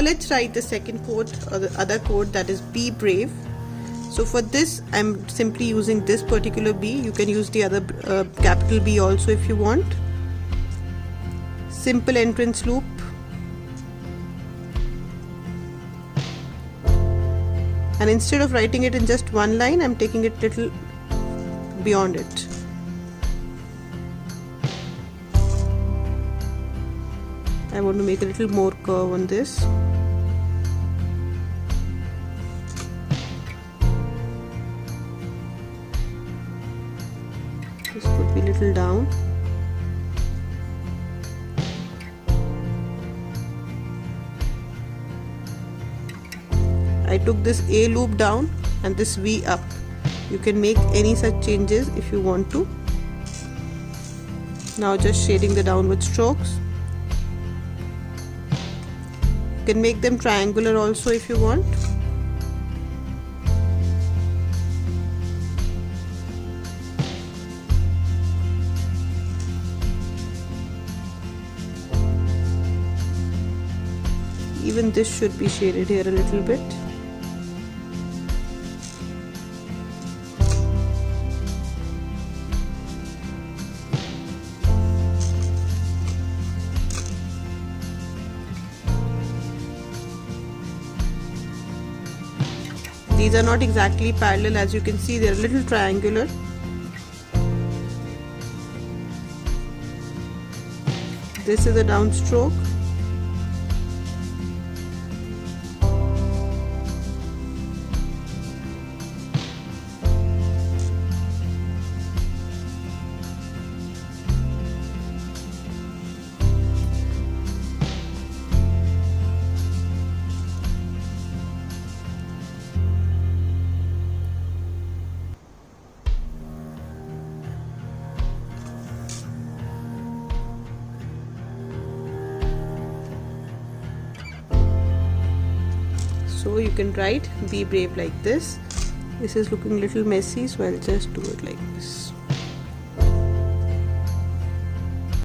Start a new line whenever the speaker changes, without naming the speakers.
let's write the second quote, or the other quote, that is be brave. So for this I'm simply using this particular B. You can use the other capital B also if you want. Simple entrance loop. And instead of writing it in just one line, I'm taking it little beyond it. I want to make a little more curve on this. This could be a little down. I took this A loop down and this V up. You can make any such changes if you want to. Now just shading the downward strokes. You can make them triangular also if you want. Even this should be shaded here a little bit. These are not exactly parallel, as you can see they are a little triangular. This is a downstroke. So you can write be brave like this. This is looking a little messy, so I'll just do it like this.